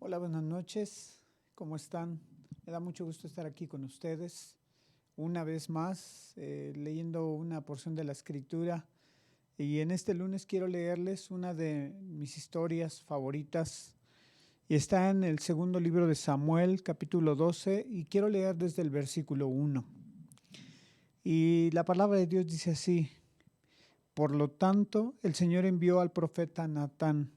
Hola, buenas noches. ¿Cómo están? Me da mucho gusto estar aquí con ustedes. Una vez más, leyendo una porción de la Escritura. Y en este lunes quiero leerles una de mis historias favoritas. Y está en el segundo libro de Samuel, capítulo 12, y quiero leer desde el versículo 1. Y la palabra de Dios dice así: Por lo tanto, el Señor envió al profeta Natán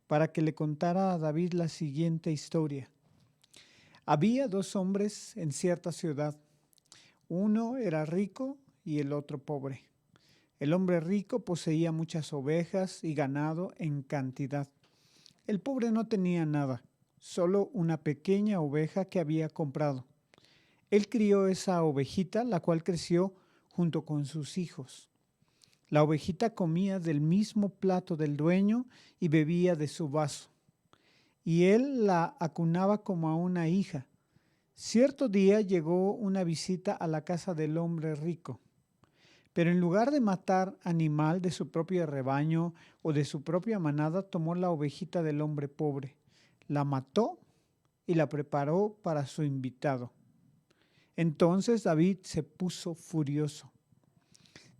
para que le contara a David la siguiente historia. Había dos hombres en cierta ciudad. Uno era rico y el otro pobre. El hombre rico poseía muchas ovejas y ganado en cantidad. El pobre no tenía nada, solo una pequeña oveja que había comprado. Él crió esa ovejita, la cual creció junto con sus hijos. La ovejita comía del mismo plato del dueño y bebía de su vaso. Y él la acunaba como a una hija. Cierto día llegó una visita a la casa del hombre rico, pero en lugar de matar animal de su propio rebaño o de su propia manada, tomó la ovejita del hombre pobre, la mató y la preparó para su invitado. Entonces David se puso furioso.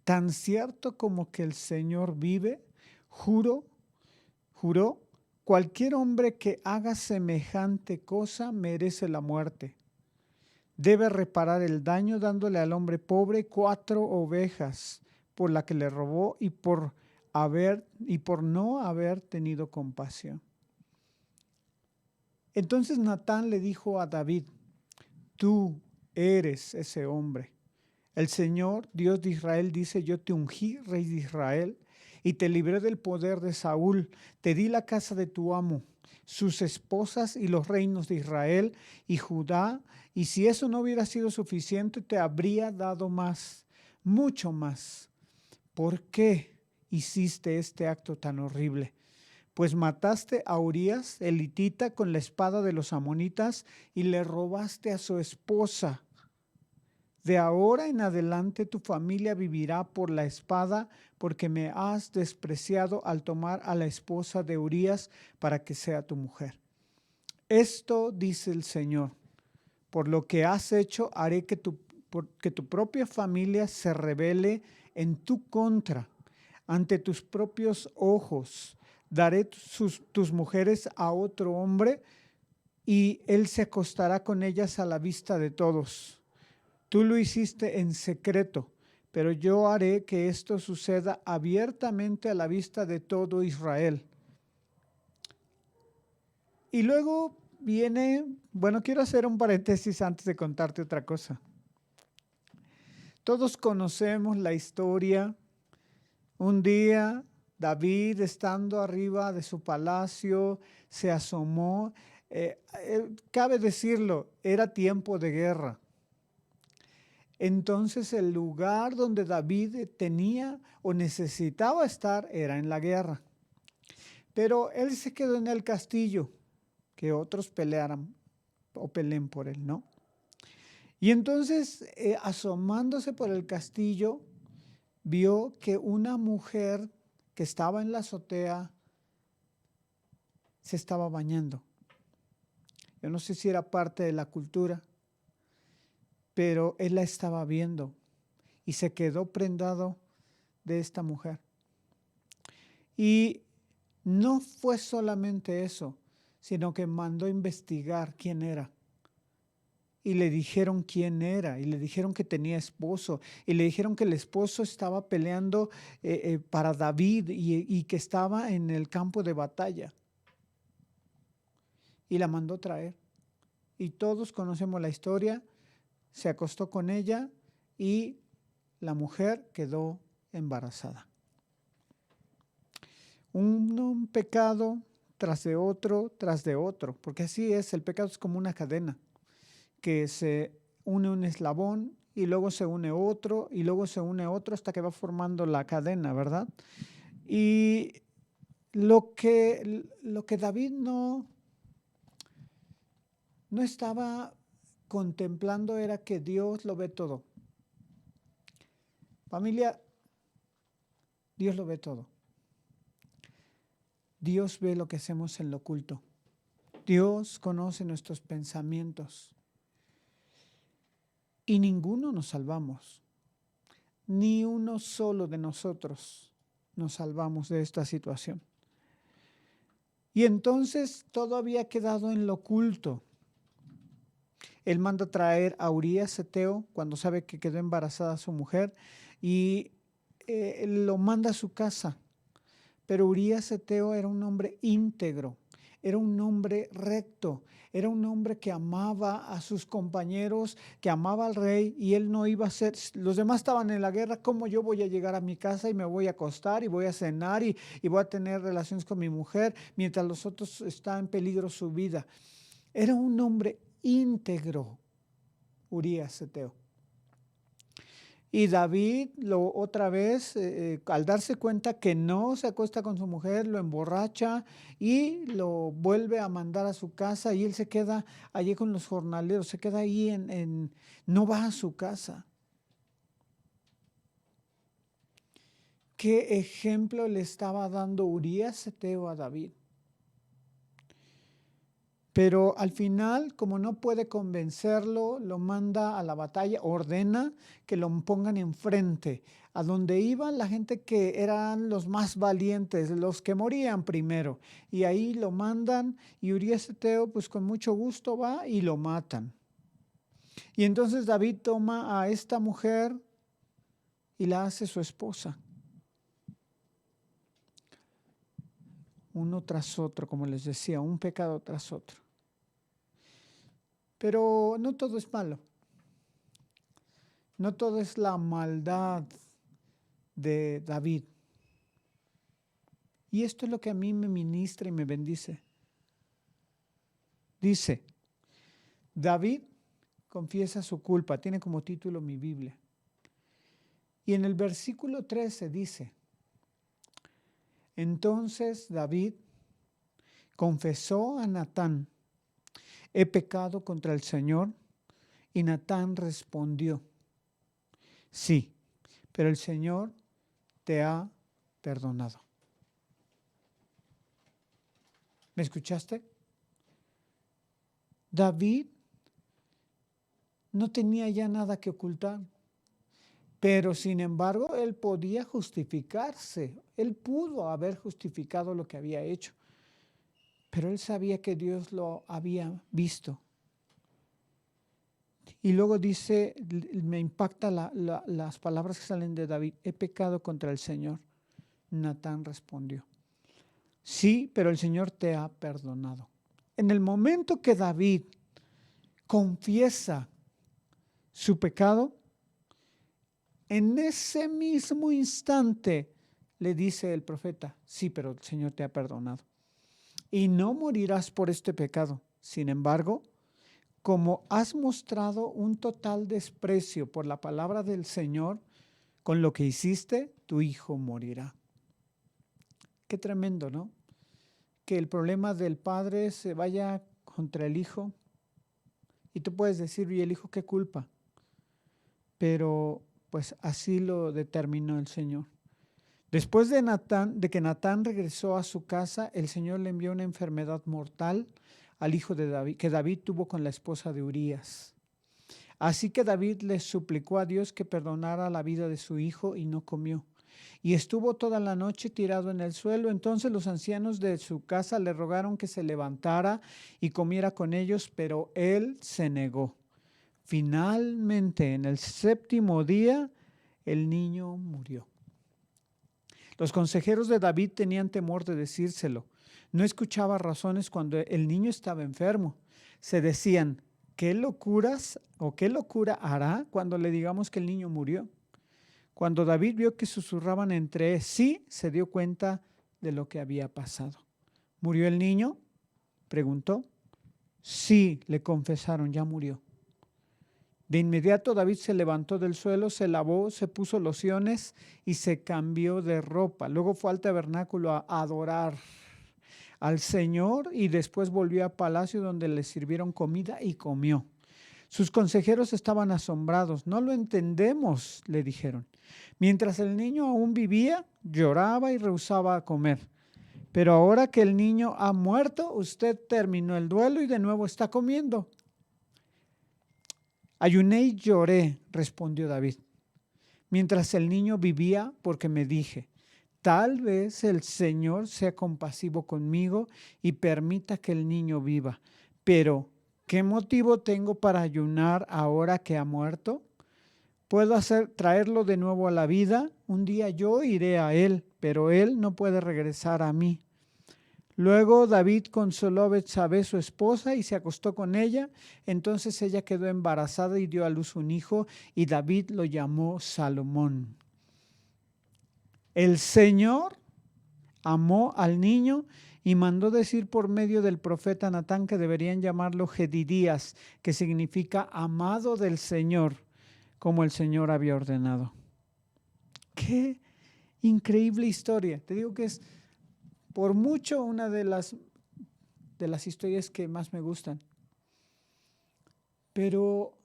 Tan cierto como que el Señor vive, juró, cualquier hombre que haga semejante cosa merece la muerte. Debe reparar el daño dándole al hombre pobre 4 ovejas por la que le robó y por no haber tenido compasión. Entonces Natán le dijo a David: Tú eres ese hombre. El Señor, Dios de Israel, dice: Yo te ungí rey de Israel y te libré del poder de Saúl. Te di la casa de tu amo, sus esposas y los reinos de Israel y Judá. Y si eso no hubiera sido suficiente, te habría dado más, mucho más. ¿Por qué hiciste este acto tan horrible? Pues mataste a Urías, el hitita, con la espada de los amonitas y le robaste a su esposa. De ahora en adelante tu familia vivirá por la espada, porque me has despreciado al tomar a la esposa de Urías para que sea tu mujer. Esto dice el Señor: por lo que has hecho, haré que tu propia familia se rebele en tu contra. Ante tus propios ojos daré tus mujeres a otro hombre, y él se acostará con ellas a la vista de todos. Tú lo hiciste en secreto, pero yo haré que esto suceda abiertamente a la vista de todo Israel. Y luego quiero hacer un paréntesis antes de contarte otra cosa. Todos conocemos la historia. Un día David, estando arriba de su palacio, se asomó. Cabe decirlo, era tiempo de guerra. Entonces el lugar donde David tenía o necesitaba estar era en la guerra. Pero él se quedó en el castillo, que otros pelearan o peleen por él, ¿no? Y entonces, asomándose por el castillo, vio que una mujer que estaba en la azotea se estaba bañando. Yo no sé si era parte de la cultura, pero él la estaba viendo y se quedó prendado de esta mujer. Y no fue solamente eso, sino que mandó investigar quién era. Y le dijeron quién era, y le dijeron que tenía esposo, y le dijeron que el esposo estaba peleando para David y que estaba en el campo de batalla. Y la mandó traer. Y todos conocemos la historia. Se acostó con ella y la mujer quedó embarazada. Un pecado tras de otro, porque así es, el pecado es como una cadena, que se une un eslabón y luego se une otro y luego se une otro hasta que va formando la cadena, ¿verdad? Y lo que David no estaba contemplando era que Dios lo ve todo. Familia, Dios lo ve todo. Dios ve lo que hacemos en lo oculto. Dios conoce nuestros pensamientos y ninguno nos salvamos. Ni uno solo de nosotros nos salvamos de esta situación. Y entonces todo había quedado en lo oculto. Él manda traer a Urías Heteo cuando sabe que quedó embarazada su mujer y lo manda a su casa. Pero Urías Heteo era un hombre íntegro, era un hombre recto, era un hombre que amaba a sus compañeros, que amaba al rey, y él no iba a ser, los demás estaban en la guerra, ¿cómo yo voy a llegar a mi casa y me voy a acostar y voy a cenar y voy a tener relaciones con mi mujer mientras los otros están en peligro su vida? Era un hombre íntegro, Urías Heteo. Y David otra vez, al darse cuenta que no se acuesta con su mujer, lo emborracha y lo vuelve a mandar a su casa, y él se queda allí con los jornaleros, se queda ahí no va a su casa. ¿Qué ejemplo le estaba dando Urías Heteo a David? Pero al final, como no puede convencerlo, lo manda a la batalla, ordena que lo pongan enfrente, a donde iban la gente que eran los más valientes, los que morían primero. Y ahí lo mandan, y Urías Heteo pues con mucho gusto va y lo matan. Y entonces David toma a esta mujer y la hace su esposa. Uno tras otro, como les decía, un pecado tras otro. Pero no todo es malo. No todo es la maldad de David. Y esto es lo que a mí me ministra y me bendice. Dice, David confiesa su culpa, tiene como título mi Biblia. Y en el versículo 13 dice, entonces David confesó a Natán, he pecado contra el Señor. Y Natán respondió, sí, pero el Señor te ha perdonado. ¿Me escuchaste? David no tenía ya nada que ocultar, pero sin embargo él podía justificarse. Él pudo haber justificado lo que había hecho, pero él sabía que Dios lo había visto. Y luego dice, me impacta las palabras que salen de David, he pecado contra el Señor. Natán respondió, sí, pero el Señor te ha perdonado. En el momento que David confiesa su pecado, en ese mismo instante le dice el profeta, sí, pero el Señor te ha perdonado. Y no morirás por este pecado. Sin embargo, como has mostrado un total desprecio por la palabra del Señor, con lo que hiciste, tu hijo morirá. Qué tremendo, ¿no? Que el problema del padre se vaya contra el hijo. Y tú puedes decir, ¿y el hijo qué culpa? Pero pues así lo determinó el Señor. Después de que Natán regresó a su casa, el Señor le envió una enfermedad mortal al hijo de David, que David tuvo con la esposa de Urías. Así que David le suplicó a Dios que perdonara la vida de su hijo y no comió. Y estuvo toda la noche tirado en el suelo. Entonces los ancianos de su casa le rogaron que se levantara y comiera con ellos, pero él se negó. Finalmente, en el 7º día, el niño murió. Los consejeros de David tenían temor de decírselo. No escuchaba razones cuando el niño estaba enfermo. Se decían, ¿qué locuras o qué locura hará cuando le digamos que el niño murió? Cuando David vio que susurraban entre sí, se dio cuenta de lo que había pasado. ¿Murió el niño?, preguntó. Sí, le confesaron, ya murió. De inmediato David se levantó del suelo, se lavó, se puso lociones y se cambió de ropa. Luego fue al tabernáculo a adorar al Señor y después volvió a palacio donde le sirvieron comida y comió. Sus consejeros estaban asombrados. No lo entendemos, le dijeron. Mientras el niño aún vivía, lloraba y rehusaba a comer. Pero ahora que el niño ha muerto, usted terminó el duelo y de nuevo está comiendo. Ayuné y lloré, respondió David, mientras el niño vivía, porque me dije, tal vez el Señor sea compasivo conmigo y permita que el niño viva. Pero, ¿qué motivo tengo para ayunar ahora que ha muerto? ¿Puedo traerlo de nuevo a la vida? Un día yo iré a él, pero él no puede regresar a mí. Luego David consoló a Betsabé, su esposa, y se acostó con ella. Entonces ella quedó embarazada y dio a luz un hijo, y David lo llamó Salomón. El Señor amó al niño y mandó decir por medio del profeta Natán que deberían llamarlo Jedidías, que significa amado del Señor, como el Señor había ordenado. ¡Qué increíble historia! Te digo que es por mucho una de las historias que más me gustan. Pero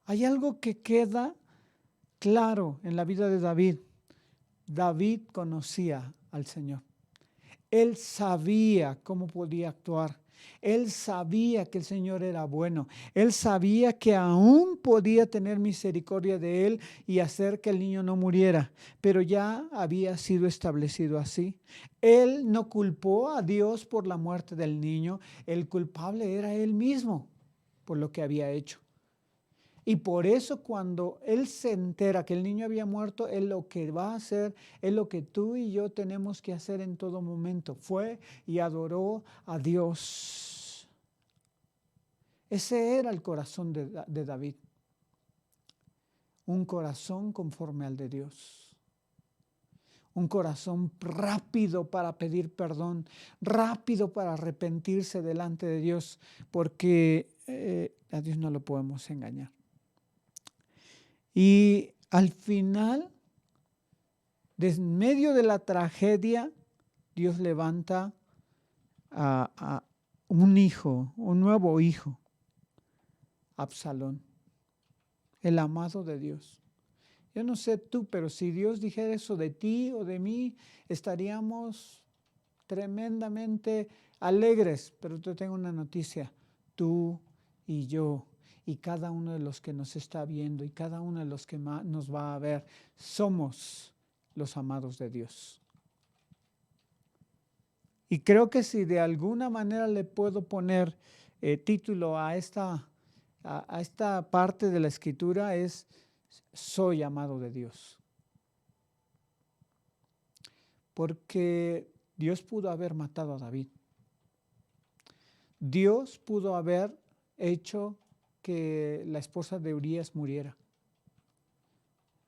hay algo que queda claro en la vida de David. David conocía al Señor. Él sabía cómo podía actuar. Él sabía que el Señor era bueno. Él sabía que aún podía tener misericordia de él y hacer que el niño no muriera, pero ya había sido establecido así. Él no culpó a Dios por la muerte del niño. El culpable era él mismo por lo que había hecho. Y por eso cuando él se entera que el niño había muerto, él lo que va a hacer es lo que tú y yo tenemos que hacer en todo momento. Fue y adoró a Dios. Ese era el corazón de David. Un corazón conforme al de Dios. Un corazón rápido para pedir perdón, rápido para arrepentirse delante de Dios, porque a Dios no lo podemos engañar. Y al final, en medio de la tragedia, Dios levanta a un hijo, un nuevo hijo, Absalón, el amado de Dios. Yo no sé tú, pero si Dios dijera eso de ti o de mí, estaríamos tremendamente alegres. Pero te tengo una noticia, tú y yo y cada uno de los que nos está viendo y cada uno de los que nos va a ver, somos los amados de Dios. Y creo que si de alguna manera le puedo poner título a esta parte de la Escritura es soy amado de Dios. Porque Dios pudo haber matado a David. Dios pudo haber hecho que la esposa de Urías muriera.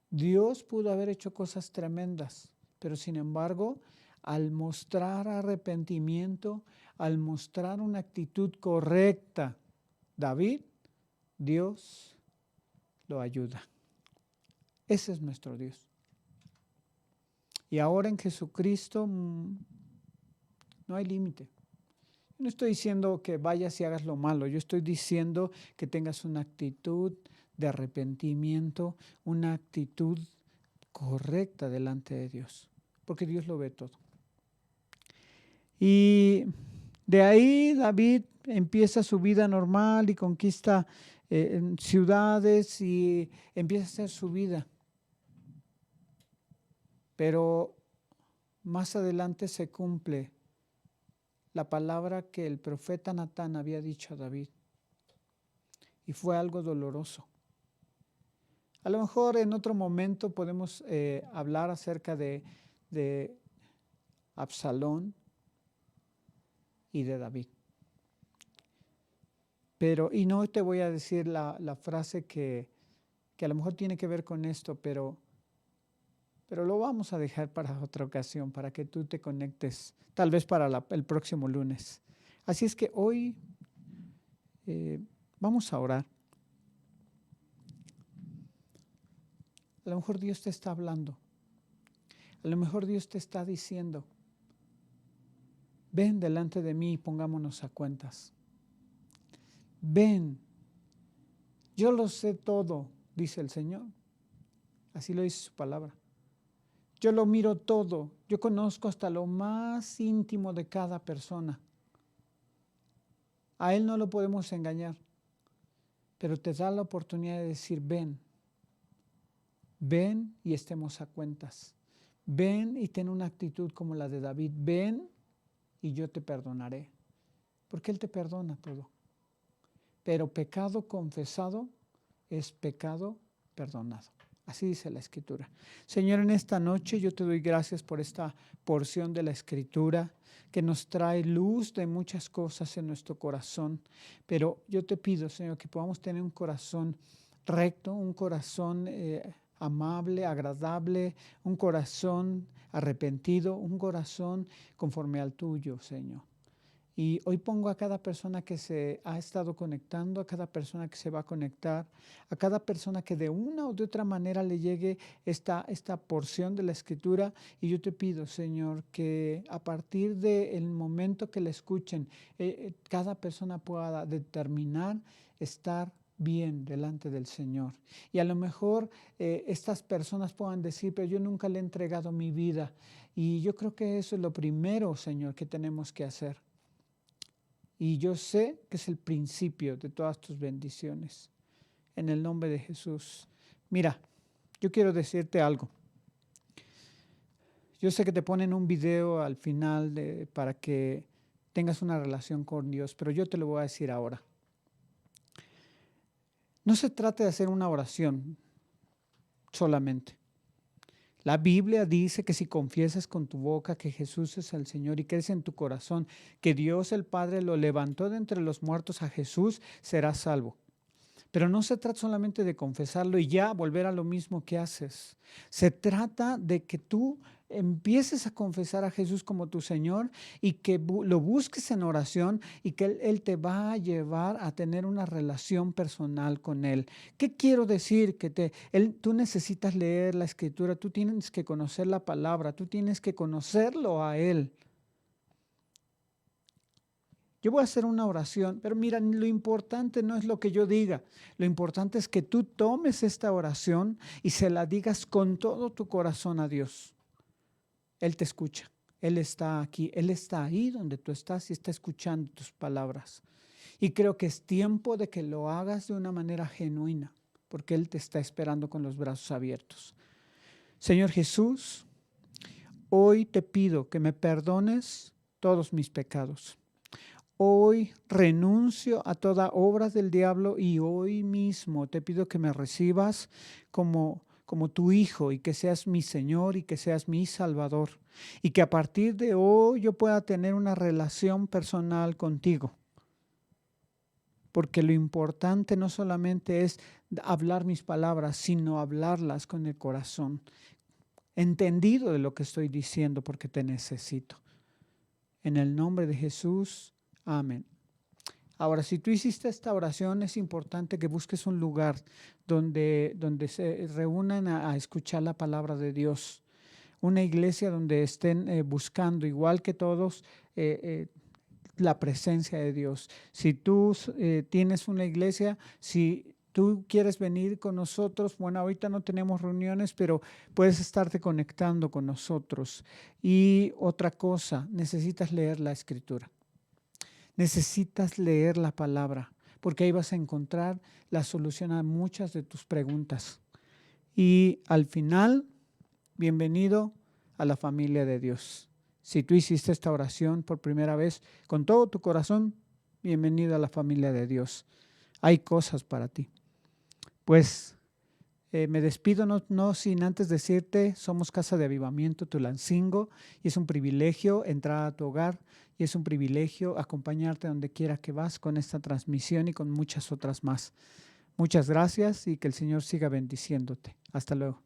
Dios pudo haber hecho cosas tremendas, pero sin embargo, al mostrar arrepentimiento, al mostrar una actitud correcta, David, Dios lo ayuda. Ese es nuestro Dios. Y ahora en Jesucristo no hay límite. No estoy diciendo que vayas y hagas lo malo, yo estoy diciendo que tengas una actitud de arrepentimiento, una actitud correcta delante de Dios, porque Dios lo ve todo. Y de ahí David empieza su vida normal y conquista ciudades y empieza a hacer su vida. Pero más adelante se cumple la palabra que el profeta Natán había dicho a David. Y fue algo doloroso. A lo mejor en otro momento podemos hablar acerca de Absalón y de David. Y no te voy a decir la frase que a lo mejor tiene que ver con esto, pero lo vamos a dejar para otra ocasión, para que tú te conectes, tal vez para el próximo lunes. Así es que hoy vamos a orar. A lo mejor Dios te está hablando. A lo mejor Dios te está diciendo, ven delante de mí y pongámonos a cuentas. Ven, yo lo sé todo, dice el Señor. Así lo dice su palabra. Yo lo miro todo. Yo conozco hasta lo más íntimo de cada persona. A Él no lo podemos engañar, pero te da la oportunidad de decir, ven y estemos a cuentas. Ven y ten una actitud como la de David. Ven y yo te perdonaré. Porque Él te perdona todo. Pero pecado confesado es pecado perdonado. Así dice la Escritura. Señor, en esta noche yo te doy gracias por esta porción de la Escritura que nos trae luz de muchas cosas en nuestro corazón. Pero yo te pido, Señor, que podamos tener un corazón recto, un corazón amable, agradable, un corazón arrepentido, un corazón conforme al tuyo, Señor. Y hoy pongo a cada persona que se ha estado conectando, a cada persona que se va a conectar, a cada persona que de una o de otra manera le llegue esta porción de la Escritura. Y yo te pido, Señor, que a partir del momento que la escuchen, cada persona pueda determinar estar bien delante del Señor. Y a lo mejor estas personas puedan decir, pero yo nunca le he entregado mi vida. Y yo creo que eso es lo primero, Señor, que tenemos que hacer. Y yo sé que es el principio de todas tus bendiciones. En el nombre de Jesús. Mira, yo quiero decirte algo. Yo sé que te ponen un video al final para que tengas una relación con Dios, pero yo te lo voy a decir ahora. No se trata de hacer una oración solamente. La Biblia dice que si confiesas con tu boca que Jesús es el Señor y crees en tu corazón que Dios el Padre lo levantó de entre los muertos a Jesús, serás salvo. Pero no se trata solamente de confesarlo y ya volver a lo mismo que haces. Se trata de que tú empieces a confesar a Jesús como tu Señor y que lo busques en oración y que Él te va a llevar a tener una relación personal con Él. ¿Qué quiero decir? Que tú necesitas leer la Escritura, tú tienes que conocer la palabra, tú tienes que conocerlo a Él. Yo voy a hacer una oración, pero mira, lo importante no es lo que yo diga, lo importante es que tú tomes esta oración y se la digas con todo tu corazón a Dios. Él te escucha, Él está aquí, Él está ahí donde tú estás y está escuchando tus palabras. Y creo que es tiempo de que lo hagas de una manera genuina, porque Él te está esperando con los brazos abiertos. Señor Jesús, hoy te pido que me perdones todos mis pecados. Hoy renuncio a toda obra del diablo y hoy mismo te pido que me recibas como tu hijo y que seas mi Señor y que seas mi Salvador. Y que a partir de hoy yo pueda tener una relación personal contigo. Porque lo importante no solamente es hablar mis palabras, sino hablarlas con el corazón. Entendido de lo que estoy diciendo porque te necesito. En el nombre de Jesús. Amén. Ahora, si tú hiciste esta oración, es importante que busques un lugar donde se reúnan a escuchar la palabra de Dios. Una iglesia donde estén buscando, igual que todos, la presencia de Dios. Si tú tienes una iglesia, si tú quieres venir con nosotros, bueno, ahorita no tenemos reuniones, pero puedes estarte conectando con nosotros. Y otra cosa, necesitas leer la Escritura. Necesitas leer la palabra, porque ahí vas a encontrar la solución a muchas de tus preguntas. Y al final, bienvenido a la familia de Dios. Si tú hiciste esta oración por primera vez con todo tu corazón, bienvenido a la familia de Dios. Hay cosas para ti. Pues me despido no sin antes decirte, somos Casa de Avivamiento Tulancingo y es un privilegio entrar a tu hogar y es un privilegio acompañarte donde quiera que vas con esta transmisión y con muchas otras más. Muchas gracias y que el Señor siga bendiciéndote. Hasta luego.